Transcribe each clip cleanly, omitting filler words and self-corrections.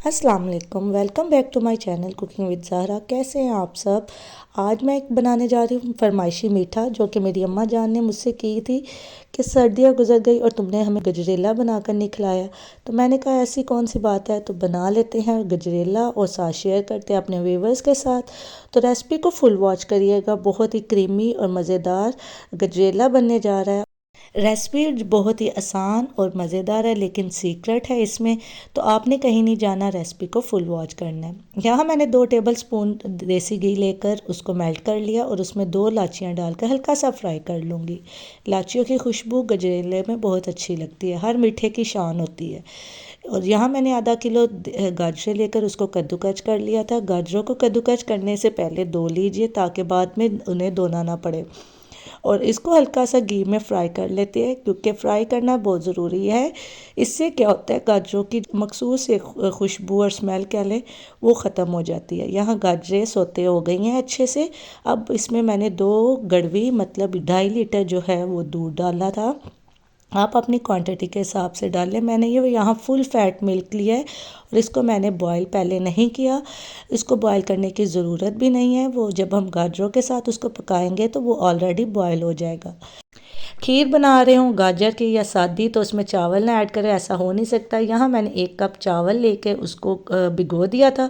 अस्सलाम वालेकुम, welcome back to my channel cooking with Zahra. कैसे हैं आप सब। आज मैं एक बनाने जा रही हूँ फरमाइशी मीठा, जो कि मेरी अम्मा जान ने मुझसे की थी कि सर्दियाँ गुजर गई और तुमने हमें गजरेला बनाकर नहीं खिलाया। तो मैंने कहा ऐसी कौन सी बात है, तो बना लेते हैं गजरेला और साथ शेयर करते हैं अपने व्यूवर्स के साथ। तो रेसिपी को फुल वॉच करिएगा, बहुत ही क्रीमी और मज़ेदार गजरेला बनने जा रहा है। रेसिपी बहुत ही आसान और मज़ेदार है, लेकिन सीक्रेट है इसमें, तो आपने कहीं नहीं जाना, रेसिपी को फुल वॉच करना है। यहाँ मैंने 2 टेबल स्पून देसी घी लेकर उसको मेल्ट कर लिया और उसमें 2 इलाचियाँ डालकर हल्का सा फ्राई कर लूँगी। इलाचियों की खुशबू गजरेले में बहुत अच्छी लगती है, हर मीठे की शान होती है। और यहाँ मैंने आधा किलो गाजरें लेकर उसको कद्दूकस कर लिया था। गाजरों को कद्दूकस करने से पहले धो लीजिए ताकि बाद में उन्हें धोना ना पड़े। और इसको हल्का सा घी में फ्राई कर लेते हैं, क्योंकि फ्राई करना बहुत ज़रूरी है। इससे क्या होता है, गाजरों की मखसूस एक खुशबू और स्मेल कह लें, वो ख़त्म हो जाती है। यहाँ गाजरें सोते हो गई हैं अच्छे से। अब इसमें मैंने 2 गड़वी मतलब 2.5 लीटर जो है वो दूध डाला था। आप अपनी क्वांटिटी के हिसाब से डालें। मैंने ये यहाँ फुल फैट मिल्क लिया है और इसको मैंने बॉईल पहले नहीं किया। इसको बॉईल करने की ज़रूरत भी नहीं है, वो जब हम गाजरों के साथ उसको पकाएंगे तो वो ऑलरेडी बॉईल हो जाएगा। खीर बना रहे हूँ गाजर की या सादी, तो उसमें चावल ना ऐड करें, ऐसा हो नहीं सकता। यहाँ मैंने 1 कप चावल लेके उसको भिगो दिया था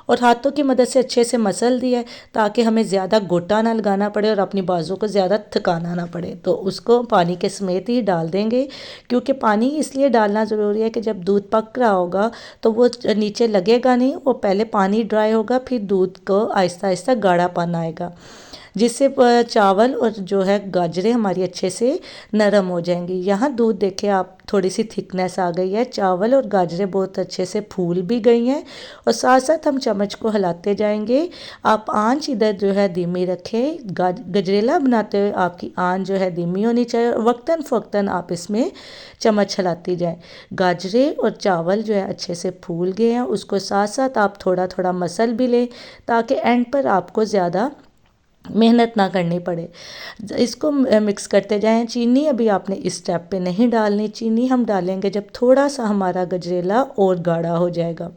और हाथों की मदद से अच्छे से मसल दिया है, ताकि हमें ज़्यादा गोटा ना लगाना पड़े और अपनी बाजू को ज़्यादा थकाना ना पड़े। तो उसको पानी के समेत ही डाल देंगे, क्योंकि पानी इसलिए डालना ज़रूरी है कि जब दूध पक रहा होगा तो वो नीचे लगेगा नहीं, वो पहले पानी ड्राई होगा, फिर दूध को आहिस्ता आहिस्ता गाढ़ापन आएगा, जिससे चावल और जो है गाजरें हमारी अच्छे से नरम हो जाएंगी। यहाँ दूध देखिए आप, थोड़ी सी थिकनेस आ गई है, चावल और गाजरें बहुत अच्छे से फूल भी गई हैं। और साथ साथ हम चम्मच को हिलाते जाएंगे। आप आंच इधर जो है धीमी रखें। गजरेला बनाते हुए आपकी आंच जो है धीमी होनी चाहिए और वक्तन फ़वक्तन आप इसमें चम्मच हिलाती जाएं। गाजरें और चावल जो है अच्छे से फूल गए हैं, उसको साथ साथ आप थोड़ा थोड़ा मसल भी लें, ताकि एंड पर आपको ज़्यादा मेहनत ना करनी पड़े। इसको मिक्स करते जाएं। चीनी अभी आपने इस स्टेप पे नहीं डालनी, चीनी हम डालेंगे जब थोड़ा सा हमारा गजरेला और गाढ़ा हो जाएगा।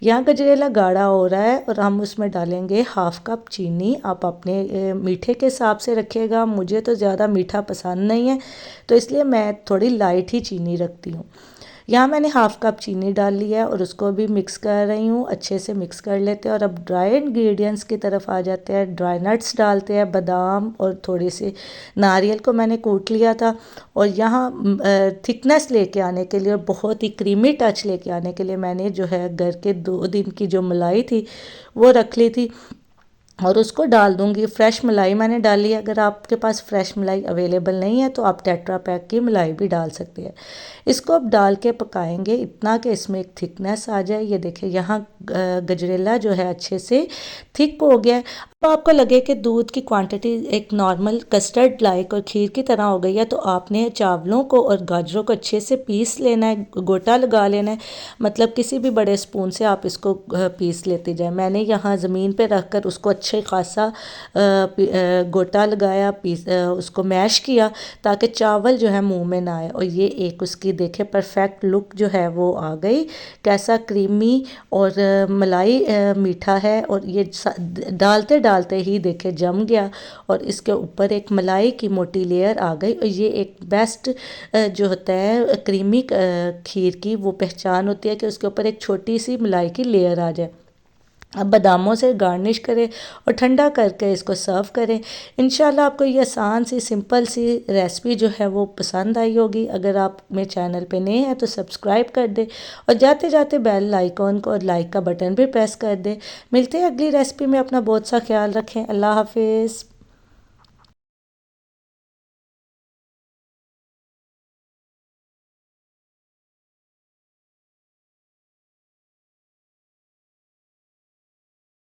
यहाँ गजरेला गाढ़ा हो रहा है और हम उसमें डालेंगे 1/2 कप चीनी। आप अपने मीठे के हिसाब से रखिएगा। मुझे तो ज़्यादा मीठा पसंद नहीं है, तो इसलिए मैं थोड़ी लाइट ही चीनी रखती हूँ। यहाँ मैंने 1/2 कप चीनी डाल लिया है और उसको भी मिक्स कर रही हूँ। अच्छे से मिक्स कर लेते हैं और अब ड्राई इंग्रेडिएंट्स की तरफ आ जाते हैं। ड्राई नट्स डालते हैं, बादाम और थोड़े से नारियल को मैंने कूट लिया था। और यहाँ थिकनेस लेके आने के लिए और बहुत ही क्रीमी टच लेके आने के लिए मैंने जो है घर के 2 दिन की जो मलाई थी वो रख ली थी और उसको डाल दूंगी। फ्रेश मलाई मैंने डाली है। अगर आपके पास फ्रेश मलाई अवेलेबल नहीं है तो आप टेट्रा पैक की मलाई भी डाल सकते हैं। इसको अब डाल के पकाएंगे इतना कि इसमें एक थिकनेस आ जाए। ये देखिए यहाँ गजरेला जो है अच्छे से थिक हो गया है। अब आपको लगे कि दूध की क्वांटिटी एक नॉर्मल कस्टर्ड लाइक और खीर की तरह हो गई है, तो आपने चावलों को और गाजरों को अच्छे से पीस लेना है, गोटा लगा लेना है। मतलब किसी भी बड़े स्पून से आप इसको पीस लेते जाए। मैंने यहाँ ज़मीन पे रख कर उसको अच्छे खासा गोटा लगाया, उसको मैश किया, ताकि चावल जो है मुंह में ना आए। और ये एक उसकी देखे परफेक्ट लुक जो है वो आ गई। कैसा क्रीमी और मलाई मीठा है। और ये डालते डालते ही देखे जम गया और इसके ऊपर एक मलाई की मोटी लेयर आ गई। और ये एक बेस्ट जो होता है क्रीमी खीर की वो पहचान होती है कि उसके ऊपर एक छोटी सी मलाई की लेयर आ जाए। अब बादामों से गार्निश करें और ठंडा करके इसको सर्व करें। इंशाल्लाह आपको ये आसान सी सिंपल सी रेसिपी जो है वो पसंद आई होगी। अगर आप मेरे चैनल पे नए हैं तो सब्सक्राइब कर दें और जाते जाते बेल आइकॉन को और लाइक का बटन भी प्रेस कर दें। मिलते हैं अगली रेसिपी में। अपना बहुत सा ख्याल रखें। अल्लाह हाफिज़।